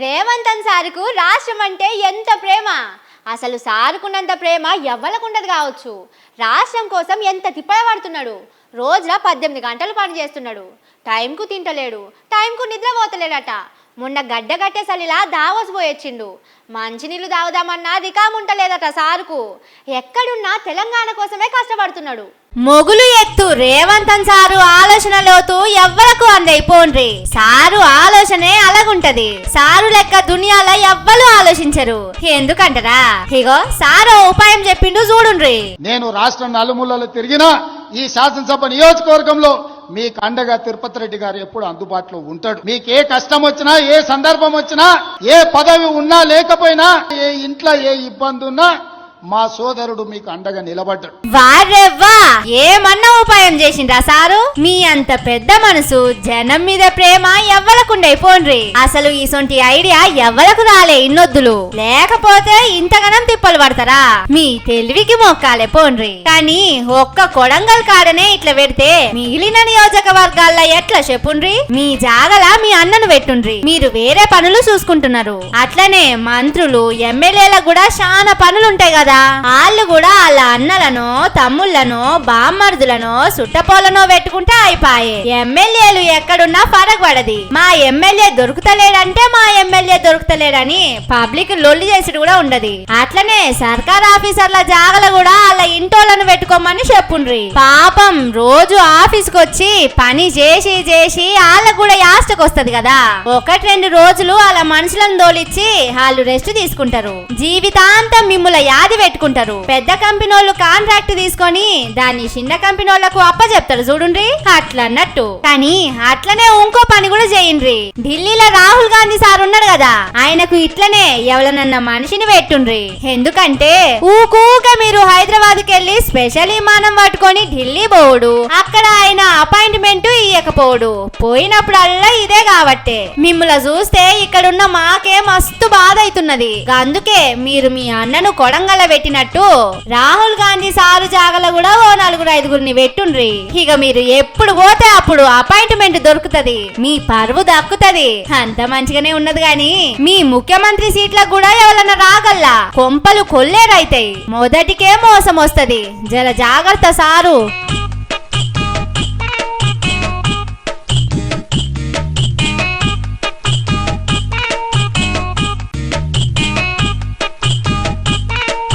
రేవంత్ సార్కు రాష్ట్రం అంటే ఎంత ప్రేమ. అసలు సారుకున్నంత ప్రేమ ఎవ్వలకుండదు కావచ్చు. రాష్ట్రం కోసం ఎంత తిప్పడబడుతున్నాడు. రోజుల 18 గంటలు పని చేస్తున్నాడు. టైంకు తింటలేడు, టైంకు నిద్ర పోతలేడట. మొన్న గడ్డగట్టే సలిలా దావోస్ పోయొచ్చిండు. మంచినీళ్ళు తాగుదామన్నా దికాముంటలేదట సారుకు. ఎక్కడున్నా తెలంగాణ కోసమే కష్టపడుతున్నాడు. మొగులు ఎత్తు రేవంత్ సారు ఆలోచనలోతు ఎవ్వరకు అందైపోండ్రి. సారు ఆలోచనే అలాగుంటది. సారు లెక్క దునియాలో ఎవ్వరు ఆలోచించరు. ఎందుకంటారా? ఇగో సారు ఉపాయం చెప్పిండు చూడుండ్రి. నేను రాష్ట్రం నలుమూలలో తిరిగినా ఈ శాసనసభ నియోజకవర్గంలో మీకు అండగా తిరుపతి రెడ్డి గారు ఎప్పుడు అందుబాటులో ఉంటాడు. మీకు ఏ కష్టం వచ్చినా, ఏ సందర్భం వచ్చినా, ఏ పదవి ఉన్నా లేకపోయినా, ఏ ఇంట్లో ఏ ఇబ్బంది ఉన్నా మా సోదరుడు మీకు అండగా నిలబడ్డాడు. వారెవ్వా ఏమన్నా ఉపాయం చేసిండ్రా సారు? మీ అంత పెద్ద మనసు, జనం మీద ప్రేమ ఎవ్వలకుండైపోండ్రి. అసలు ఈసొంటి ఐడియా ఎవ్వలకు రాలే ఇన్నొద్దులు. లేకపోతే ఇంతగానం తిప్పలు పడతారా? మీ తెలివికి మొక్కాలే పోండ్రి. కానీ ఒక్క కొడంగల్ కాడనే ఇట్లా పెడితే మిగిలిన నియోజకవర్గాల్లో ఎట్లా చెప్పుండ్రి? మీ జాగల మీ అన్నను పెట్టుండ్రి. మీరు వేరే పనులు చూసుకుంటున్నారు. అట్లనే మంత్రులు, ఎమ్మెల్యేలకు కూడా చాలా పనులుంటాయి కదా. వాళ్ళు కూడా వాళ్ళ అన్నలను, తమ్ముళ్లను, బామ్మర్దులను, సుట్టపోలను పెట్టుకుంటే అయిపాయే. ఎమ్మెల్యేలు ఎక్కడున్నా ఫరక్ పడది. మా ఎమ్మెల్యే దొరుకుతలేడంటే మా ఎమ్మెల్యే దొరుకుతలేడని పబ్లిక్ లొల్లి చేసుడు కూడా ఉండదు. అట్లనే సర్కార్ ఆఫీసర్ల జాగలు కూడా వాళ్ళ ఇంటోళ్లను పెట్టుకోమని చెప్పుండ్రి. పాపం రోజు ఆఫీస్కి వచ్చి పని చేసి చేసి వాళ్ళకు కూడా యాస్టకు వస్తది కదా. 1-2 రోజులు వాళ్ళ మనుషులను దోలిచ్చి వాళ్ళు రెస్ట్ తీసుకుంటారు. జీవితాంతం మిమ్ముల యాది పెట్టుకుంటారు. పెద్ద కంపెనీ వాళ్ళు కాంట్రాక్ట్ తీసుకొని దాన్ని చిన్న కంపెనీ వాళ్ళకు అప్ప చెప్తారు చూడుండ్రి. అట్లన్నట్టు. కానీ అట్లనే ఇంకో పని కూడా చేయండ్రి. ఢిల్లీలో రాహుల్ గాంధీ సార్ ఉన్నాడు కదా, ఆయనకు ఇట్లనే ఎవలనన్న మనిషిని పెట్టుండ్రి. ఎందుకంటే ఊకూక మీరు హైదరాబాద్కి వెళ్ళి స్పెషల్ విమానం పట్టుకొని ఢిల్లీ పోవుడు, అక్కడ ఆయన అపాయింట్మెంట్ ఇయ్యకపోడు. పోయినప్పుడల్లా ఇదే కాబట్టే మిమ్మల్ని చూస్తే ఇక్కడున్న మాకే మస్తు బాధ అవుతున్నది. అందుకే మీరు మీ అన్నను కొడంగల పెట్టినట్టు రాహుల్ గాంధీ సారు జాగల కూడా 4-5 పెట్టుండ్రి. ఇక మీరు ఎప్పుడు పోతే అప్పుడు అపాయింట్మెంట్ దొరుకుతది, మీ పరువు దక్కుతది. అంత మంచిగానే ఉన్నది. గాని మీ ముఖ్యమంత్రి సీట్లకు కూడా ఎవరన్నా రాగల్లా కొంపలు కొల్లేరైతాయి. మొదటికే మోసం వస్తది. జర జాగ్రత్త సారు.